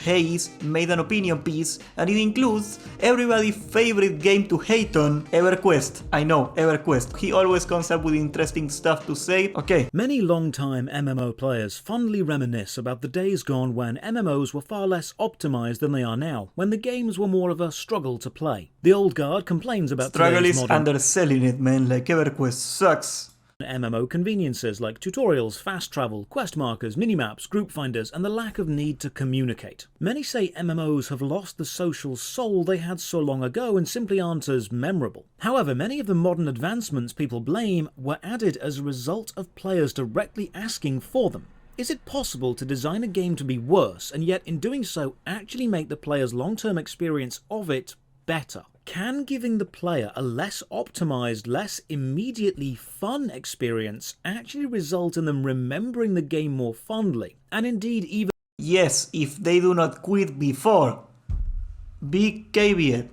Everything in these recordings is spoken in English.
Hayes made an opinion piece, and it includes everybody's favorite game to hate on, Everquest. I know, Everquest. He always comes up with interesting stuff to say. Okay. Many long-time MMO players fondly reminisce about the days gone when MMOs were far less optimized than they are now, when the games were more of a struggle to play. The old guard complains about Struggle today's is modern underselling it, man. Like, Everquest sucks. MMO conveniences like tutorials, fast travel, quest markers, minimaps, group finders, and the lack of need to communicate. Many say MMOs have lost the social soul they had so long ago and simply aren't as memorable. However, many of the modern advancements people blame were added as a result of players directly asking for them. Is it possible to design a game to be worse and yet in doing so actually make the player's long-term experience of it better? Can giving the player a less optimized, less immediately fun experience actually result in them remembering the game more fondly, and indeed even— Yes, if they do not quit before. Big caveat.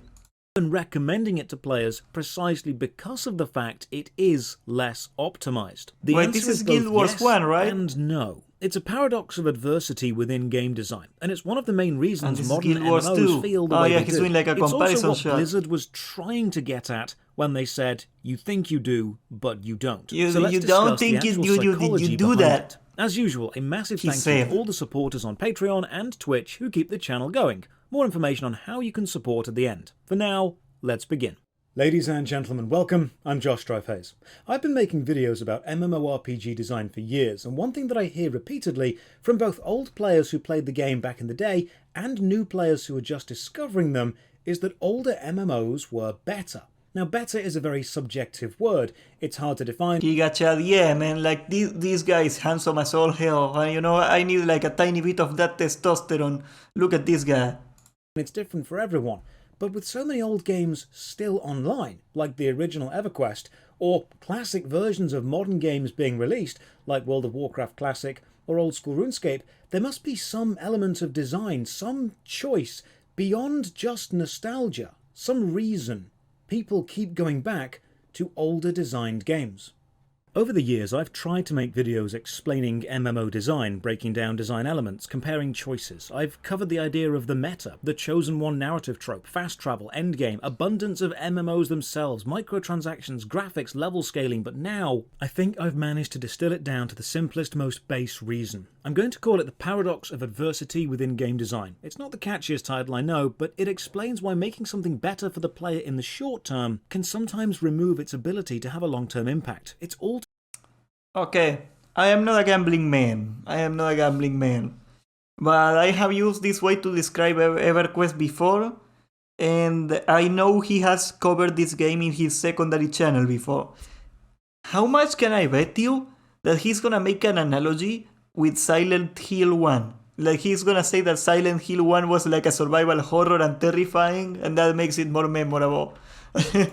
recommending it to players precisely because of the fact it is less optimized? The Wait, answer this is both Guild Wars yes 1, right? and no. It's a paradox of adversity within game design, and it's one of the main reasons this is modern Guild Wars MMOs 2. feel the Oh way yeah, they he's do. doing like a It's comparison also what shot. Blizzard was trying to get at when they said, you think you do, but you don't. You So let's don't discuss think the you actual do, you psychology do behind that. it. As usual, a massive He thank you said. to all the supporters on Patreon and Twitch who keep the channel going. More information on how you can support at the end. For now, let's begin. Ladies and gentlemen, welcome. I'm Josh Strife Hayes. I've been making videos about MMORPG design for years, and one thing that I hear repeatedly from both old players who played the game back in the day and new players who are just discovering them is that older MMOs were better. Now, better is a very subjective word. It's hard to define. Giga Chad, yeah, man, like this guy is handsome as all hell, and you know, I need like a tiny bit of that testosterone. Look at this guy. It's different for everyone. But with so many old games still online, like the original Everquest, or classic versions of modern games being released, like World of Warcraft Classic or old school RuneScape, there must be some element of design, some choice, beyond just nostalgia, some reason people keep going back to older designed games. Over the years, I've tried to make videos explaining MMO design, breaking down design elements, comparing choices. I've covered the idea of the meta, the chosen one narrative trope, fast travel, endgame, abundance of MMOs themselves, microtransactions, graphics, level scaling, but now I think I've managed to distill it down to the simplest, most base reason. I'm going to call it the paradox of adversity within game design. It's not the catchiest title, I know, but it explains why making something better for the player in the short term can sometimes remove its ability to have a long-term impact. It's all Okay, I am not a gambling man. But I have used this way to describe EverQuest before, and I know he has covered this game in his secondary channel before. How much can I bet you that he's gonna make an analogy with Silent Hill 1? Like he's gonna say that Silent Hill 1 was like a survival horror and terrifying, and that makes it more memorable.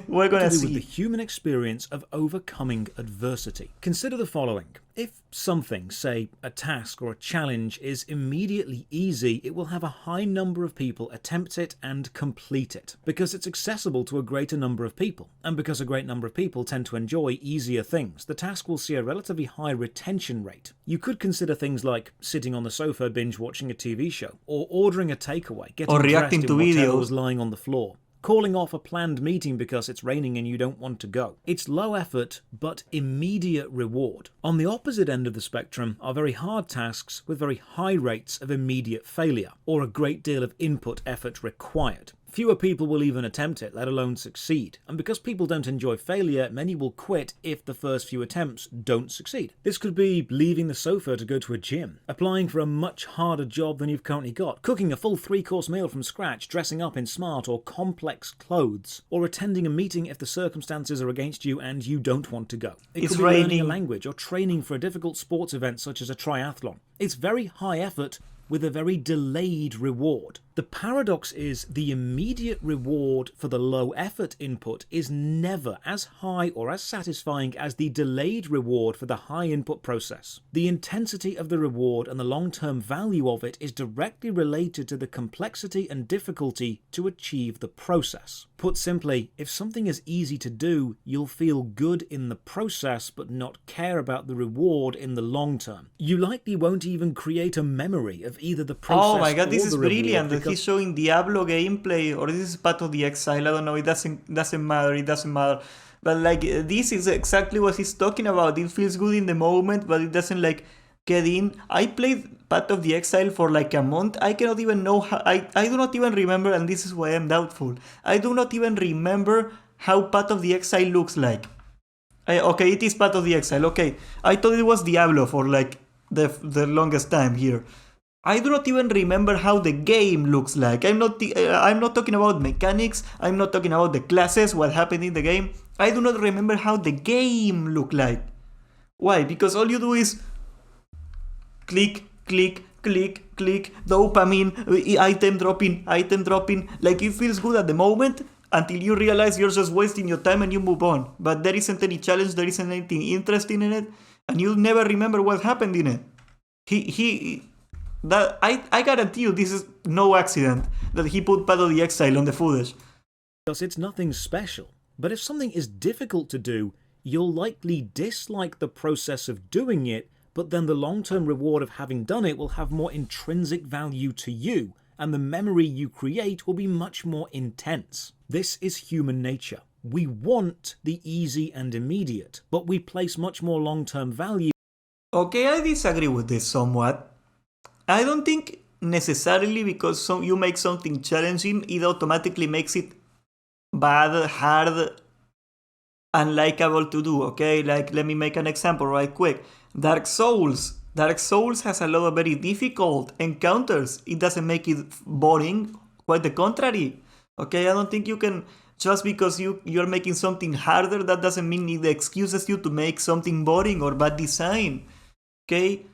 We're gonna to do see. with the human experience of overcoming adversity. Consider the following. If something, say a task or a challenge, is immediately easy, it will have a high number of people attempt it and complete it, because it's accessible to a greater number of people. And because a great number of people tend to enjoy easier things, the task will see a relatively high retention rate. You could consider things like sitting on the sofa binge watching a TV show, or ordering a takeaway, getting Or reacting dressed to in whatever videos. was lying on the floor, calling off a planned meeting because it's raining and you don't want to go. It's low effort, but immediate reward. On the opposite end of the spectrum are very hard tasks with very high rates of immediate failure, or a great deal of input effort required. Fewer people will even attempt it, let alone succeed. And because people don't enjoy failure, many will quit if the first few attempts don't succeed. This could be leaving the sofa to go to a gym, applying for a much harder job than you've currently got, cooking a full 3-course meal from scratch, dressing up in smart or complex clothes, or attending a meeting if the circumstances are against you and you don't want to go. It It's could be learning a raining. language or training for a difficult sports event such as a triathlon. It's very high effort with a very delayed reward. The paradox is the immediate reward for the low effort input is never as high or as satisfying as the delayed reward for the high input process. The intensity of the reward and the long-term value of it is directly related to the complexity and difficulty to achieve the process. Put simply, if something is easy to do, you'll feel good in the process but not care about the reward in the long term. You likely won't even create a memory of either the process Oh my god, this or is the reward brilliant that because he's showing Diablo gameplay, or this is part of the Exile, I don't know, it doesn't matter. But like, this is exactly what he's talking about. It feels good in the moment, but it doesn't like get in. I played Path of the Exile for like a month. I cannot even know how, I do not even remember, and this is why I'm doubtful. I do not even remember how Path of the Exile looks like. Okay, it is Path of the Exile, okay. I thought it was Diablo for like the longest time here. I do not even remember how the game looks like. I'm not talking about mechanics. I'm not talking about the classes, what happened in the game. I do not remember how the game looked like. Why? Because all you do is click, click, click, click, dopamine, item dropping. Like, it feels good at the moment until you realize you're just wasting your time and you move on. But there isn't any challenge, there isn't anything interesting in it, and you'll never remember what happened in it. That I guarantee you this is no accident that he put Path of the Exile on the footage. because it's nothing special. But if something is difficult to do, you'll likely dislike the process of doing it, but then the long-term reward of having done it will have more intrinsic value to you, and the memory you create will be much more intense. This is human nature. We want the easy and immediate, but we place much more long-term value. Okay, I disagree with this somewhat. I don't think necessarily because you make something challenging, it automatically makes it bad, hard, unlikable to do, okay? Like, let me make an example right quick. Dark Souls has a lot of very difficult encounters. It doesn't make it boring, quite the contrary. Okay, I don't think you can, just because you're making something harder, that doesn't mean it excuses you to make something boring or bad design. Okay?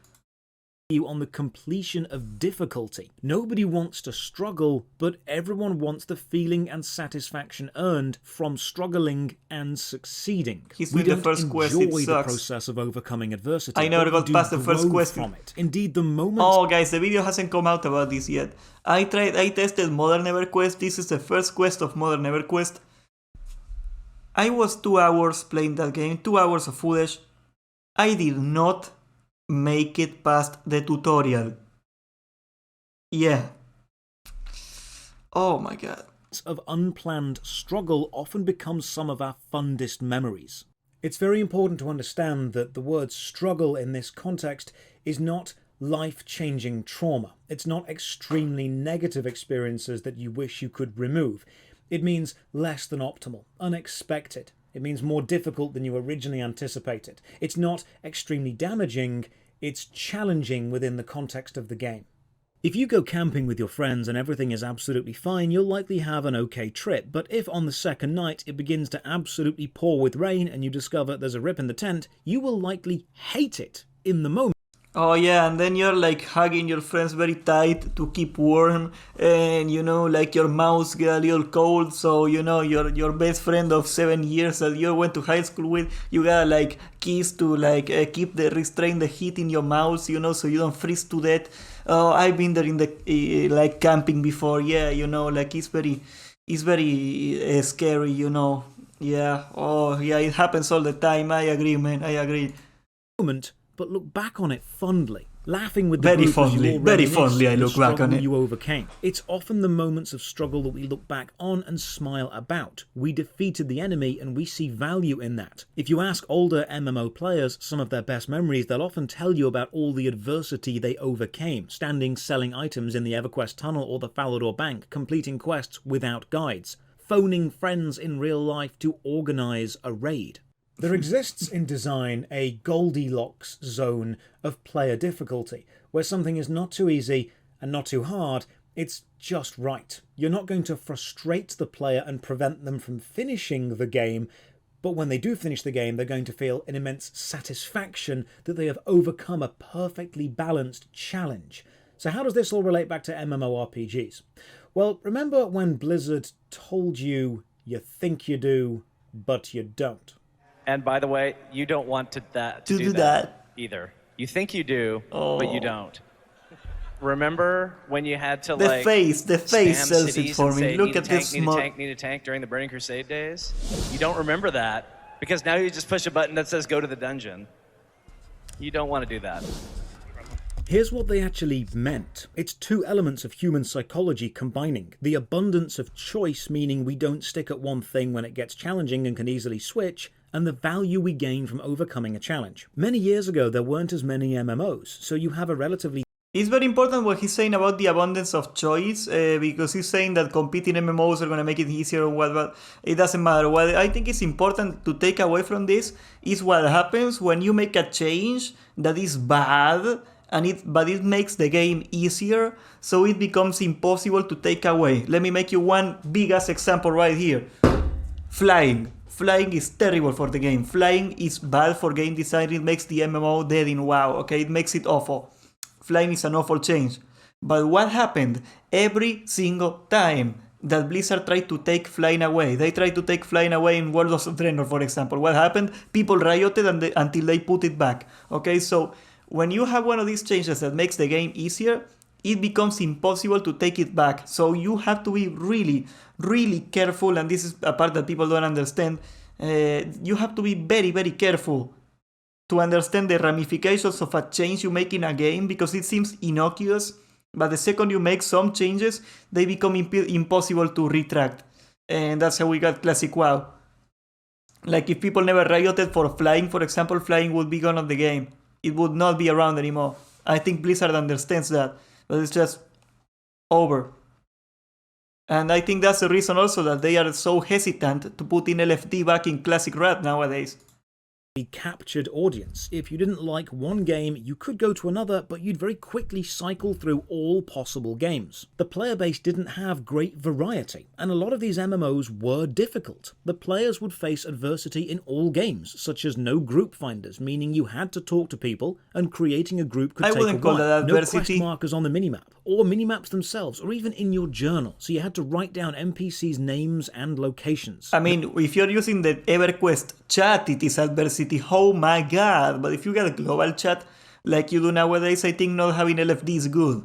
On the completion of difficulty. Nobody wants to struggle, but everyone wants the feeling and satisfaction earned from struggling and succeeding. We don't quest, enjoy the sucks. process of overcoming adversity. I never got past the first quest from it. Indeed, the moment. Oh, guys, the video hasn't come out about this yet. I tested Modern Everquest. This is the first quest of Modern Everquest. I was 2 hours playing that game, 2 hours of footage. I did not make it past the tutorial. Yeah. Oh my god. Of unplanned struggle often becomes some of our fondest memories. It's very important to understand that the word struggle in this context is not life-changing trauma. It's not extremely negative experiences that you wish you could remove. It means less than optimal, unexpected. It means more difficult than you originally anticipated. It's not extremely damaging, it's challenging within the context of the game. If you go camping with your friends and everything is absolutely fine, you'll likely have an okay trip, but if on the second night it begins to absolutely pour with rain and you discover there's a rip in the tent, you will likely hate it in the moment. Oh yeah, and then you're like hugging your friends very tight to keep warm, and you know, like your mouths get a little cold, so you know, your best friend of 7 years that you went to high school with, you gotta like kiss to like restrain the heat in your mouth, you know, so you don't freeze to death. Oh, I've been there in the like camping before, yeah, you know, like it's very scary, you know, yeah. Oh yeah, it happens all the time. I agree, man, I agree. But look back on it fondly, laughing with the very group fondly, as you all very reminisce fondly. I on the look back on struggle it. You overcame. It's often the moments of struggle that we look back on and smile about. We defeated the enemy and we see value in that. If you ask older MMO players some of their best memories, they'll often tell you about all the adversity they overcame, standing selling items in the Everquest tunnel or the Falador Bank, completing quests without guides, phoning friends in real life to organise a raid. There exists in design a Goldilocks zone of player difficulty, where something is not too easy and not too hard, it's just right. You're not going to frustrate the player and prevent them from finishing the game, but when they do finish the game, they're going to feel an immense satisfaction that they have overcome a perfectly balanced challenge. So how does this all relate back to MMORPGs? Well, remember when Blizzard told you think you do, but you don't? And by the way, you don't want to do that either. You think you do, but you don't. Remember when you had to the face sells it for me. Look at this need a tank during the Burning Crusade days? You don't remember that because now you just push a button that says go to the dungeon. You don't want to do that. Here's what they actually meant. It's two elements of human psychology combining. The abundance of choice, meaning we don't stick at one thing when it gets challenging and can easily switch, and the value we gain from overcoming a challenge. Many years ago, there weren't as many MMOs, so you have a relatively... It's very important what he's saying about the abundance of choice, because he's saying that competing MMOs are going to make it easier or what, but it doesn't matter. What I think is important to take away from this is what happens when you make a change that is bad, but it makes the game easier, so it becomes impossible to take away. Let me make you one big ass example right here. Flying. Flying is terrible for the game. Flying is bad for game design. It makes the MMO dead in WoW, okay? It makes it awful. Flying is an awful change. But what happened? Every single time that Blizzard tried to take flying away, they tried to take flying away in World of Warcraft, for example. What happened? People rioted until they put it back, okay? So when you have one of these changes that makes the game easier, it becomes impossible to take it back. So you have to be really, really careful, and this is a part that people don't understand. You have to be very, very careful to understand the ramifications of a change you make in a game, because it seems innocuous, but the second you make some changes, they become impossible to retract. And that's how we got Classic WoW. Like if people never rioted for flying, for example, flying would be gone of the game. It would not be around anymore. I think Blizzard understands that, but it's just over. And I think that's the reason also that they are so hesitant to put in LFD back in Classic Rat nowadays. Captured audience. If you didn't like one game, you could go to another, but you'd very quickly cycle through all possible games. The player base didn't have great variety, and a lot of these MMOs were difficult. The players would face adversity in all games, such as no group finders, meaning you had to talk to people, and creating a group could take a while. Call that adversity. No quest markers on the minimap, or minimaps themselves, or even in your journal, so you had to write down NPCs' names and locations. I mean, if you're using the Everquest chat, it is adversity. Oh my god, but if you get a global chat like you do nowadays, I think not having LFD is good.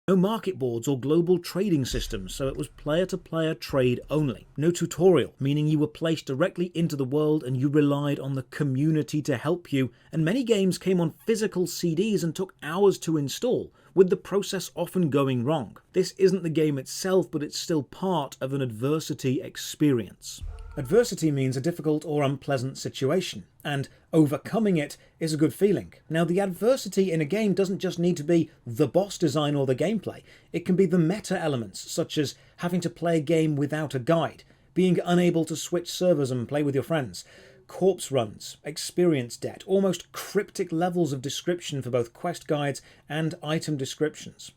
No market boards or global trading systems, so it was player-to-player trade only. No tutorial, meaning you were placed directly into the world and you relied on the community to help you, and many games came on physical CDs and took hours to install, with the process often going wrong. This isn't the game itself, but it's still part of an adversity experience. Adversity means a difficult or unpleasant situation, and overcoming it is a good feeling. Now, the adversity in a game doesn't just need to be the boss design or the gameplay. It can be the meta elements, such as having to play a game without a guide, being unable to switch servers and play with your friends, corpse runs, experience debt, almost cryptic levels of description for both quest guides and item descriptions.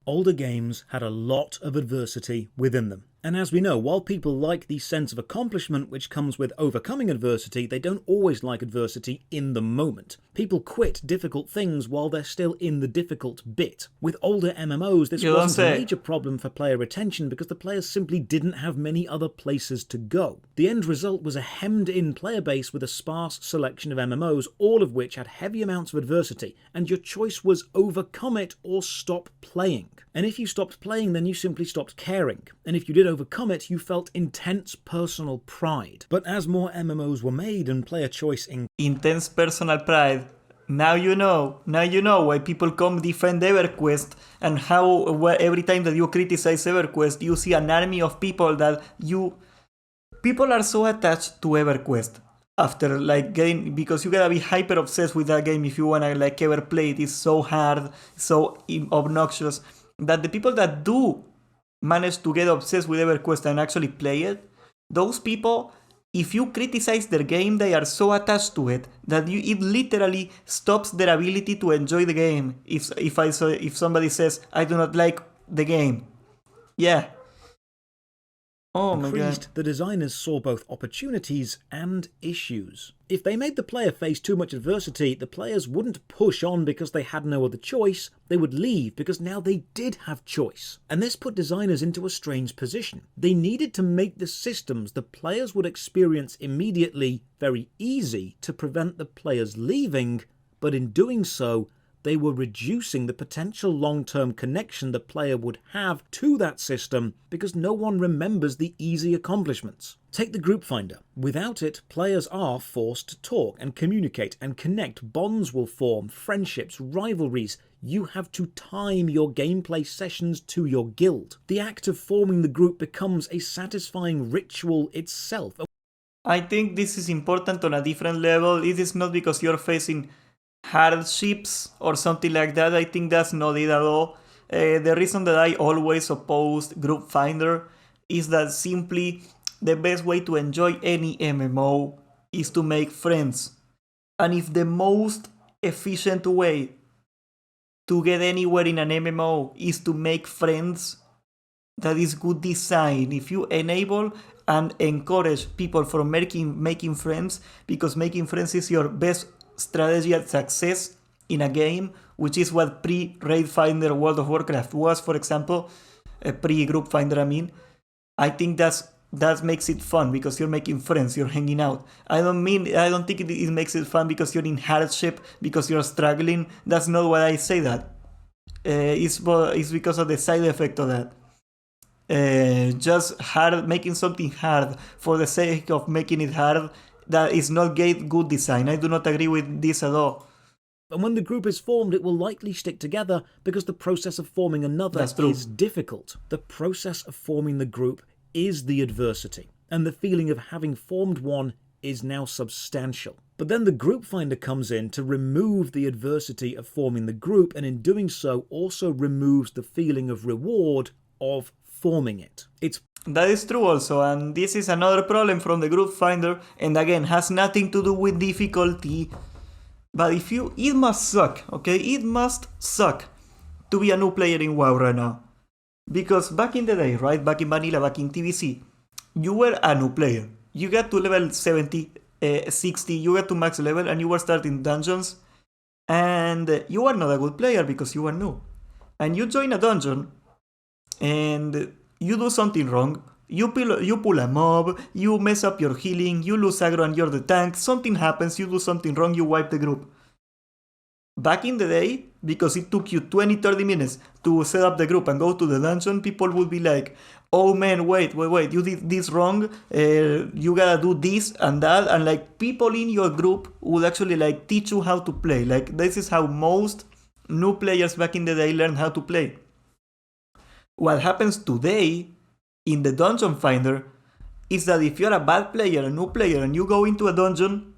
Older games had a lot of adversity within them. And as we know, while people like the sense of accomplishment which comes with overcoming adversity, they don't always like adversity in the moment. People quit difficult things while they're still in the difficult bit. With older MMOs, this wasn't a major problem for player retention because the players simply didn't have many other places to go. The end result was a hemmed-in player base with a sparse selection of MMOs, all of which had heavy amounts of adversity, and your choice was overcome it or stop playing. And if you stopped playing, then you simply stopped caring. And if you did overcome it, you felt intense personal pride. But as more MMOs were made and player choice intense personal pride. Now you know why people come defend Everquest, and how every time that you criticize Everquest, you see an army of people people are so attached to Everquest after getting, because you gotta be hyper obsessed with that game if you wanna ever play it. It's so hard, so obnoxious, that the people that do manage to get obsessed with Everquest and actually play it, those people, if you criticize their game, they are so attached to it that it literally stops their ability to enjoy the game. If somebody says, I do not like the game, yeah, Oh my god. The designers saw both opportunities and issues. If they made the player face too much adversity, the players wouldn't push on because they had no other choice, they would leave because now they did have choice. And this put designers into a strange position. They needed to make the systems the players would experience immediately very easy to prevent the players leaving, but in doing so, they were reducing the potential long-term connection the player would have to that system because no one remembers the easy accomplishments. Take the group finder. Without it, players are forced to talk and communicate and connect. Bonds will form, friendships, rivalries. You have to time your gameplay sessions to your guild. The act of forming the group becomes a satisfying ritual itself. I think this is important on a different level. It is not because you're facing hardships or something like that. I think that's not it at all. The reason that I always opposed Group Finder is that simply the best way to enjoy any MMO is to make friends. And if the most efficient way to get anywhere in an MMO is to make friends, that is good design. If you enable and encourage people from making friends, because making friends is your best strategy at success in a game, which is what pre-Raid Finder World of Warcraft was, for example, pre-Group Finder, I think that makes it fun because you're making friends, you're hanging out. I don't think it makes it fun because you're in hardship, because you're struggling. That's not why I say that. It's because of the side effect of that. Just making something hard for the sake of making it hard, that is not good design. I do not agree with this at all. And when the group is formed, it will likely stick together because the process of forming another is difficult. The process of forming the group is the adversity, and the feeling of having formed one is now substantial. But then the group finder comes in to remove the adversity of forming the group, and in doing so also removes the feeling of reward of forming it. That is true also, and this is another problem from the group finder, and again, has nothing to do with difficulty. But it must suck, okay? It must suck to be a new player in WoW right now. Because back in the day, right? Back in Vanilla, back in TVC, you were a new player. You got to level 70, 60, you got to max level, and you were starting dungeons. And you were not a good player because you were new. And you join a dungeon, and you do something wrong, you pull a mob, you mess up your healing, you lose aggro and you're the tank, something happens, you do something wrong, you wipe the group. Back in the day, because it took you 20-30 minutes to set up the group and go to the dungeon, people would be like, oh man, wait, you did this wrong, you gotta do this and that, and like people in your group would actually like teach you how to play. Like this is how most new players back in the day learned how to play. What happens today in the dungeon finder is that if you're a bad player, a new player, and you go into a dungeon,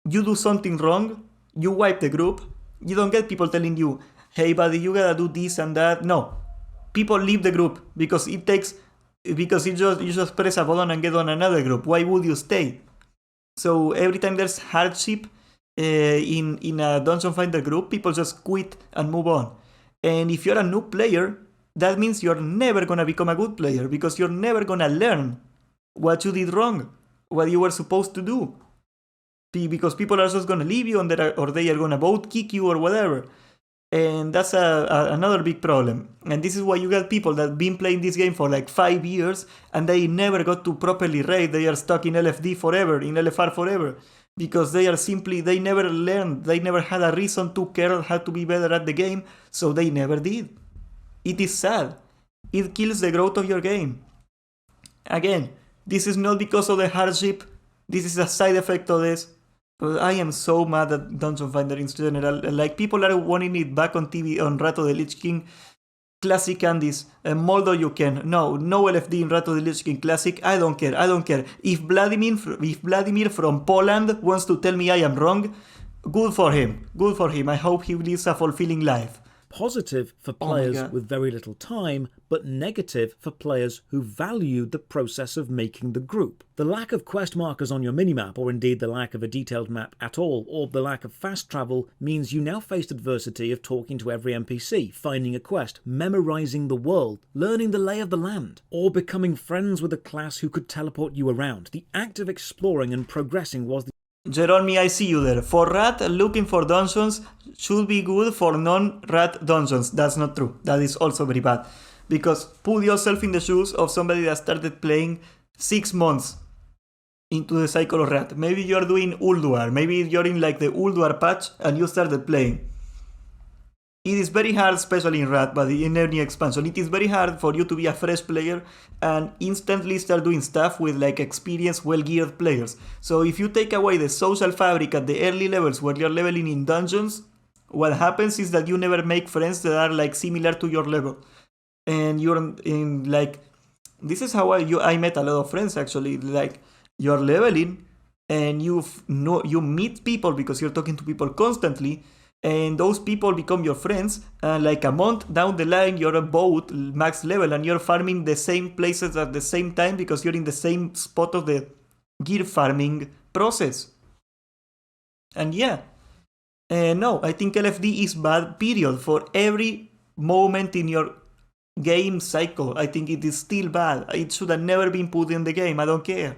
you do something wrong, you wipe the group, you don't get people telling you, hey buddy, you gotta do this and that. No. People leave the group because you just press a button and get on another group. Why would you stay? So every time there's hardship in a dungeon finder group, people just quit and move on. And if you're a new player, that means you're never gonna become a good player because you're never gonna learn what you did wrong, what you were supposed to do. Because people are just gonna leave you or they are gonna vote kick you or whatever. And that's another big problem. And this is why you got people that have been playing this game for like 5 years and they never got to properly raid. They are stuck in LFD forever, in LFR forever. Because they never learned, they never had a reason to care how to be better at the game, so they never did. It is sad. It kills the growth of your game. Again, this is not because of the hardship. This is a side effect of this. But I am so mad at Dungeon Finder in general. Like, people are wanting it back on TV, on Rato the Lich King. Classic Candies. Moldo you can. No LFD in Rato the Lich King Classic. I don't care. If Vladimir from Poland wants to tell me I am wrong, good for him. I hope he lives a fulfilling life. positive for players with very little time, but negative for players who valued the process of making the group. The lack of quest markers on your minimap, or indeed the lack of a detailed map at all, or the lack of fast travel, means you now faced adversity of talking to every NPC, finding a quest, memorizing the world, learning the lay of the land, or becoming friends with a class who could teleport you around. The act of exploring and progressing was the Jerome, I see you there. For rat, looking for dungeons should be good. For non-rat dungeons, that's not true. That is also very bad. Because put yourself in the shoes of somebody that started playing 6 months into the cycle of rat. Maybe you're doing Ulduar. Maybe you're in like the Ulduar patch and you started playing. It is very hard, especially in rat, but in any expansion, it is very hard for you to be a fresh player and instantly start doing stuff with like experienced, well-geared players. So if you take away the social fabric at the early levels where you're leveling in dungeons, what happens is that you never make friends that are like similar to your level. And you're in like, this is how I met a lot of friends actually. Like you're leveling and you meet people because you're talking to people constantly. And those people become your friends, and like a month down the line you're both max level and you're farming the same places at the same time because you're in the same spot of the gear farming process. And yeah, no, I think LFD is bad, period. For every moment in your game cycle, I think it is still bad. It should have never been put in the game, I don't care.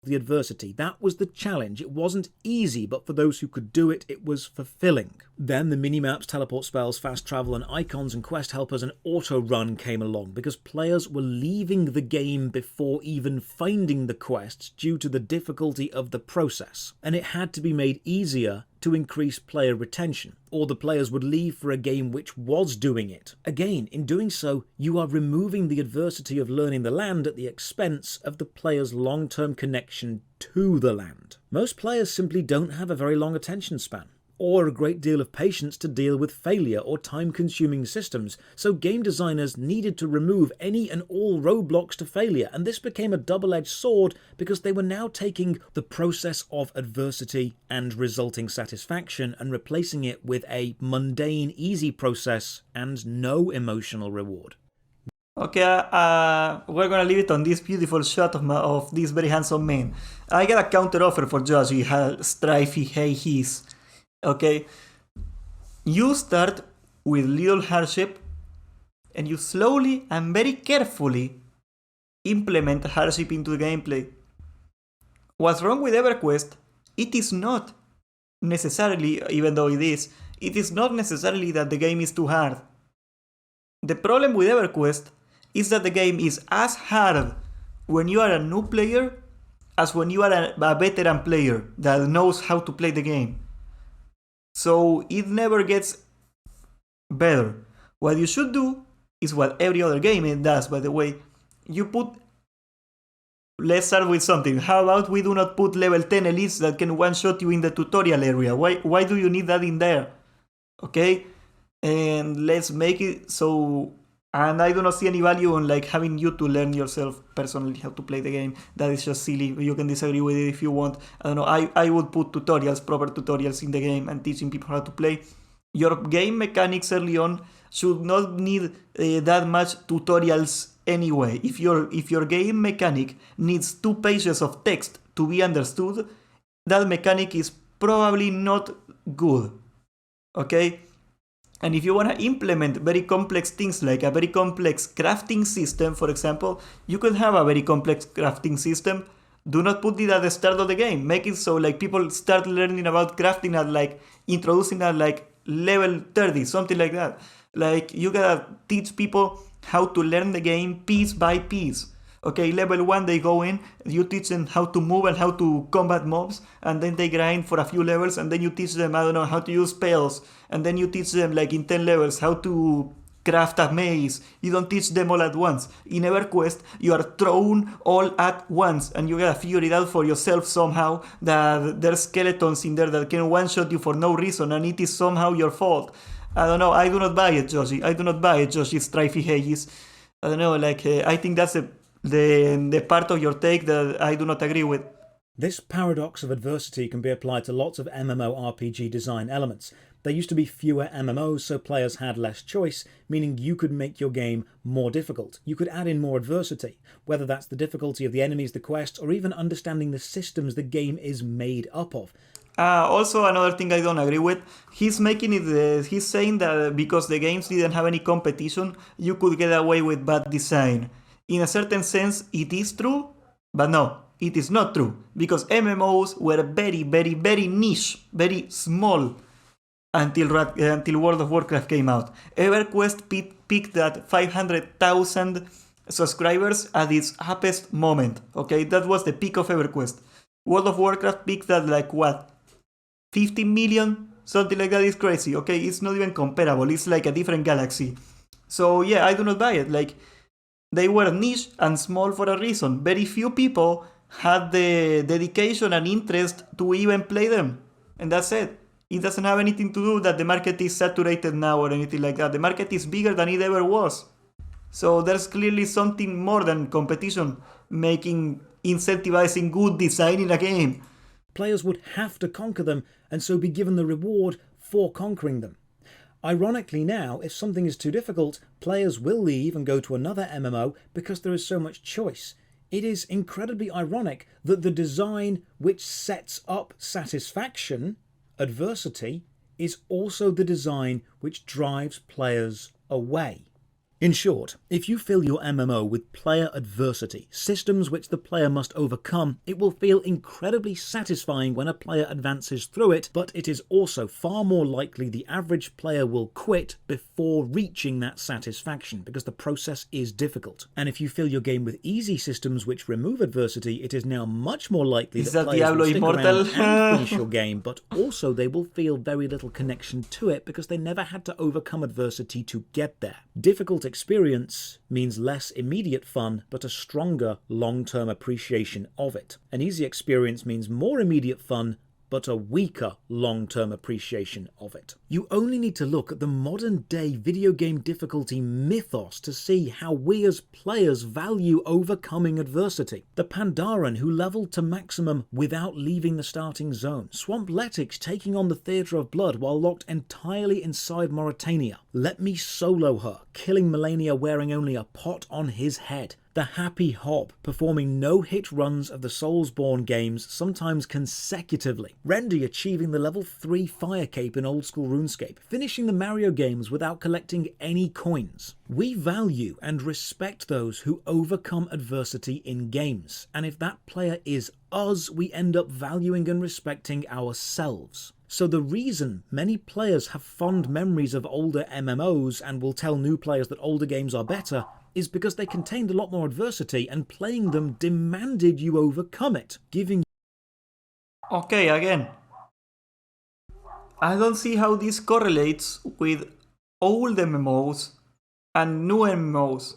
The adversity. That was the challenge. It wasn't easy, but for those who could do it, it was fulfilling. Then the minimaps, teleport spells, fast travel, and icons and quest helpers and auto run came along because players were leaving the game before even finding the quests due to the difficulty of the process. And it had to be made easier to increase player retention, or the players would leave for a game which was doing it. Again, in doing so, you are removing the adversity of learning the land at the expense of the player's long-term connection to the land. Most players simply don't have a very long attention span, or a great deal of patience to deal with failure or time-consuming systems, so game designers needed to remove any and all roadblocks to failure, and this became a double-edged sword because they were now taking the process of adversity and resulting satisfaction and replacing it with a mundane, easy process and no emotional reward. Okay, we're gonna leave it on this beautiful shot of this very handsome man. I got a counter offer for Joshi, Strife Hayes. Okay, you start with little hardship and you slowly and very carefully implement hardship into the gameplay. What's wrong with Everquest? It is not necessarily, even though it is not necessarily that the game is too hard. The problem with Everquest is that the game is as hard when you are a new player as when you are a veteran player that knows how to play the game. So it never gets better. What you should do is what every other game does, by the way. Let's start with something. How about we do not put level 10 elites that can one-shot you in the tutorial area? Why do you need that in there? Okay? And let's make it so... And I do not see any value on like having you to learn yourself personally how to play the game. That is just silly. You can disagree with it if you want. I don't know. I would put tutorials, proper tutorials in the game and teaching people how to play. Your game mechanics early on should not need that much tutorials anyway. If your game mechanic needs 2 pages of text to be understood, that mechanic is probably not good. Okay? And if you want to implement very complex things like a very complex crafting system, for example, you could have a very complex crafting system. Do not put it at the start of the game. Make it so like people start learning about crafting at like, introducing at like level 30, something like that. Like you gotta teach people how to learn the game piece by piece. Okay, level 1 they go in, you teach them how to move and how to combat mobs, and then they grind for a few levels, and then you teach them, I don't know, how to use spells, and then you teach them like in 10 levels how to craft a maze. You don't teach them all at once. In EverQuest, you are thrown all at once, and you gotta figure it out for yourself somehow, that there's skeletons in there that can one-shot you for no reason, and it is somehow your fault. I don't know, I do not buy it, Joshi. I do not buy it, Joshi Strife Hayes. I don't know, like, I think that's the part of your take that I do not agree with. This paradox of adversity can be applied to lots of MMORPG design elements. There used to be fewer MMOs, so players had less choice, meaning you could make your game more difficult. You could add in more adversity, whether that's the difficulty of the enemies, the quests, or even understanding the systems the game is made up of. Also, another thing I don't agree with, he's saying that because the games didn't have any competition, you could get away with bad design. In a certain sense, it is true, but no, it is not true, because MMOs were very, very, very niche, very small until World of Warcraft came out. Everquest peaked at 500,000 subscribers at its happiest moment. Okay, that was the peak of Everquest. World of Warcraft peaked at like what? 50 million? Something like that. Is crazy. Okay, it's not even comparable. It's like a different galaxy. So yeah, I do not buy it. Like, they were niche and small for a reason. Very few people had the dedication and interest to even play them. And that's it. It doesn't have anything to do that the market is saturated now or anything like that. The market is bigger than it ever was. So there's clearly something more than competition incentivizing good design in a game. Players would have to conquer them and so be given the reward for conquering them. Ironically now, if something is too difficult, players will leave and go to another MMO because there is so much choice. It is incredibly ironic that the design which sets up satisfaction, adversity, is also the design which drives players away. In short, if you fill your MMO with player adversity, systems which the player must overcome, it will feel incredibly satisfying when a player advances through it, but it is also far more likely the average player will quit before reaching that satisfaction, because the process is difficult. And if you fill your game with easy systems which remove adversity, it is now much more likely that players will stick around and finish your game, but also they will feel very little connection to it because they never had to overcome adversity to get there. Difficult experience means less immediate fun, but a stronger long-term appreciation of it. An easy experience means more immediate fun, but a weaker long-term appreciation of it. You only need to look at the modern-day video game difficulty mythos to see how we as players value overcoming adversity. The Pandaren who leveled to maximum without leaving the starting zone. Swampletics taking on the Theatre of Blood while locked entirely inside Mauritania. Let Me Solo Her, killing Melania wearing only a pot on his head. The Happy Hob, performing no-hit runs of the Soulsborne games, sometimes consecutively. Rendy achieving the level 3 Fire Cape in old-school RuneScape, finishing the Mario games without collecting any coins. We value and respect those who overcome adversity in games, and if that player is us, we end up valuing and respecting ourselves. So the reason many players have fond memories of older MMOs and will tell new players that older games are better is because they contained a lot more adversity and playing them demanded you overcome it, giving... Okay, again, I don't see how this correlates with old MMOs and new MMOs.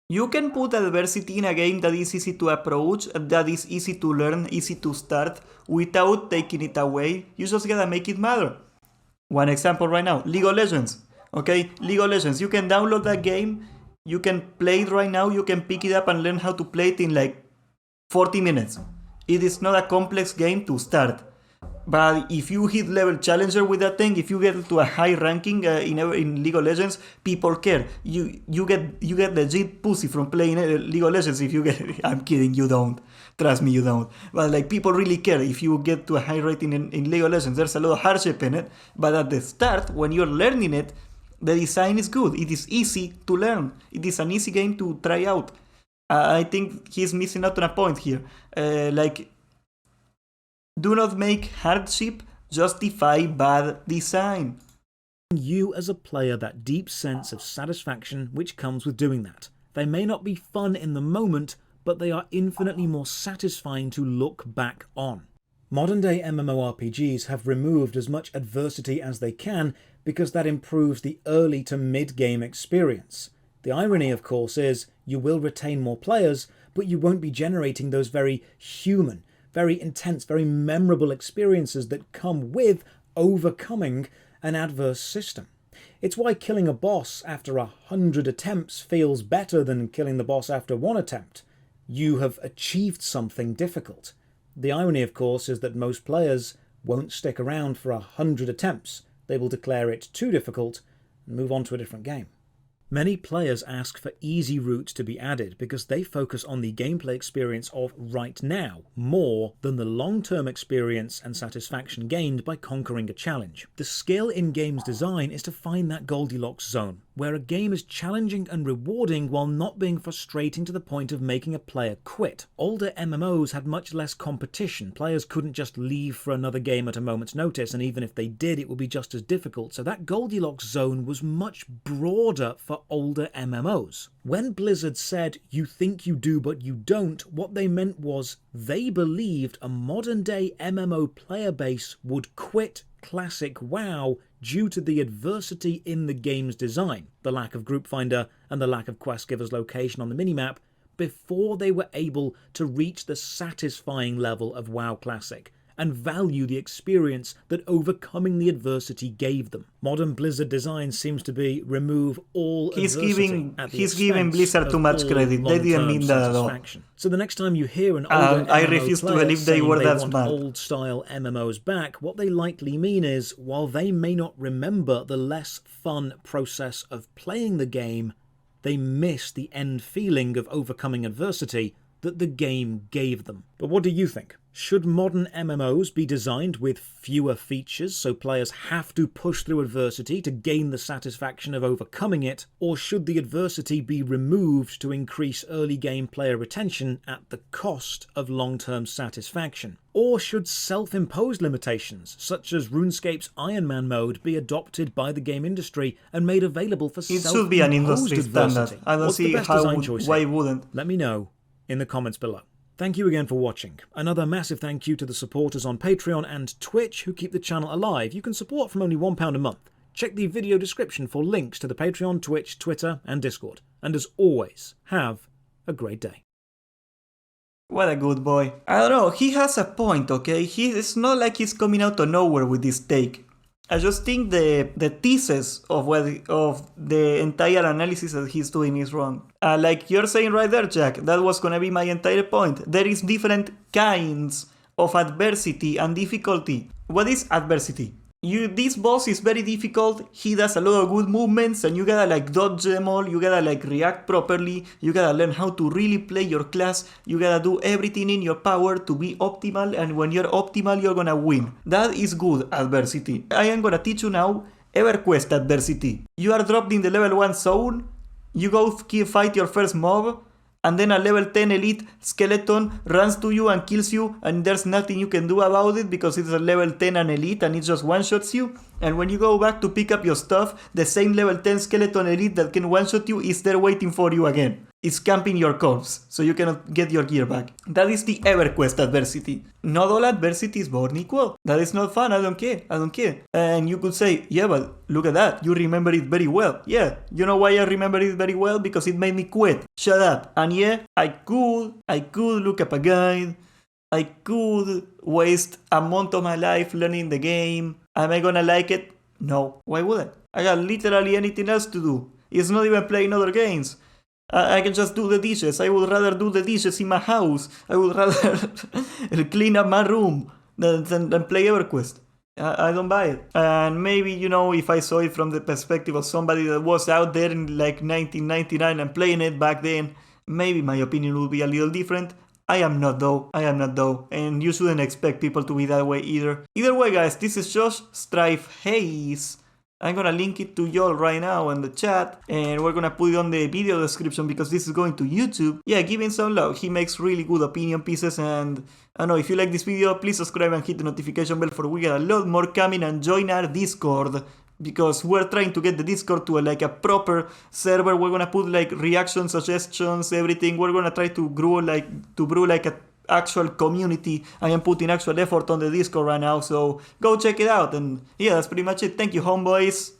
You can put adversity in a game that is easy to approach, that is easy to learn, easy to start, without taking it away. You just gotta make it matter. One example right now, League of Legends. Okay, League of Legends, you can download that game, you can play it right now, you can pick it up and learn how to play it in like 40 minutes. It is not a complex game to start. But if you hit level challenger with that thing, if you get to a high ranking in League of Legends, people care. You get legit pussy from playing League of Legends if you get... I'm kidding, you don't. Trust me, you don't. But like, people really care if you get to a high rating in League of Legends. There's a lot of hardship in it. But at the start, when you're learning it, the design is good. It is easy to learn. It is an easy game to try out. I think he's missing out on a point here. Do not make hardship justify bad design. You as a player that deep sense of satisfaction which comes with doing that. They may not be fun in the moment, but they are infinitely more satisfying to look back on. Modern day MMORPGs have removed as much adversity as they can because that improves the early to mid-game experience. The irony, of course, is you will retain more players, but you won't be generating those very human, very intense, very memorable experiences that come with overcoming an adverse system. It's why killing a boss after 100 attempts feels better than killing the boss after 1 attempt. You have achieved something difficult. The irony, of course, is that most players won't stick around for 100 attempts. they will declare it too difficult and move on to a different game. Many players ask for easy routes to be added because they focus on the gameplay experience of right now more than the long-term experience and satisfaction gained by conquering a challenge. The skill in games design is to find that Goldilocks zone, where a game is challenging and rewarding while not being frustrating to the point of making a player quit. Older MMOs had much less competition. Players couldn't just leave for another game at a moment's notice, and even if they did, it would be just as difficult. So that Goldilocks zone was much broader for older MMOs. When Blizzard said, "you think you do but you don't," what they meant was they believed a modern-day MMO player base would quit classic WoW due to the adversity in the game's design, the lack of group finder and the lack of quest giver's location on the minimap, before they were able to reach the satisfying level of WoW Classic and value the experience that overcoming the adversity gave them. Modern Blizzard design seems to be remove all adversity at the He's giving Blizzard too much credit. They didn't mean that at all. So the next time you hear an older I MMO refuse to player believe they saying were they that want smart. old-style MMOs back, what they likely mean is, while they may not remember the less fun process of playing the game, they miss the end feeling of overcoming adversity that the game gave them. But what do you think? Should modern MMOs be designed with fewer features so players have to push through adversity to gain the satisfaction of overcoming it, or should the adversity be removed to increase early game player retention at the cost of long-term satisfaction? Or should self-imposed limitations, such as RuneScape's Iron Man mode, be adopted by the game industry and made available for It self-imposed should be an industry standard. adversity? I don't What's see the best how design choice why here? wouldn't. Let me know in the comments below. Thank you again for watching. Another massive thank you to the supporters on Patreon and Twitch who keep the channel alive. You can support from only £1 a month. Check the video description for links to the Patreon, Twitch, Twitter and Discord. And as always, have a great day. What a good boy. I don't know, he has a point, okay? It's not like he's coming out of nowhere with this take. I just think the thesis of the entire analysis that he's doing is wrong. Like you're saying right there, Jack, that was gonna be my entire point. There is different kinds of adversity and difficulty. What is adversity? This boss is very difficult, he does a lot of good movements and you gotta like dodge them all, you gotta like react properly, you gotta learn how to really play your class, you gotta do everything in your power to be optimal, and when you're optimal you're gonna win. That is good adversity. I am gonna teach you now Everquest adversity. You are dropped in the level 1 zone, you go fight your first mob, and then a level 10 elite skeleton runs to you and kills you, and there's nothing you can do about it because it's a level 10 and elite and it just one-shots you. And when you go back to pick up your stuff, the same level 10 skeleton elite that can one-shot you is there waiting for you again. It's camping your corpse, so you cannot get your gear back. That is the Everquest adversity. Not all adversity is born equal. That is not fun, I don't care. And you could say, yeah, but look at that, you remember it very well. Yeah, you know why I remember it very well? Because it made me quit. Shut up. And yeah, I could look up a guide. I could waste a month of my life learning the game. Am I gonna like it? No. Why would I? I got literally anything else to do. It's not even playing other games. I can just do the dishes. I would rather do the dishes in my house. I would rather clean up my room than play EverQuest. I don't buy it. And maybe, you know, if I saw it from the perspective of somebody that was out there in like 1999 and playing it back then, maybe my opinion would be a little different. I am not though. And you shouldn't expect people to be that way either. Either way, guys, this is Josh, Strife Hayes. I'm gonna link it to y'all right now in the chat, and we're gonna put it on the video description because this is going to YouTube. Yeah, give him some love. He makes really good opinion pieces, and I don't know, if you like this video, please subscribe and hit the notification bell for we got a lot more coming, and join our Discord because we're trying to get the Discord to a proper server. We're gonna put like reaction suggestions, everything. We're gonna try to brew like a actual community. I am putting actual effort on the Discord right now, so go check it out. And yeah, that's pretty much it. Thank you, homeboys.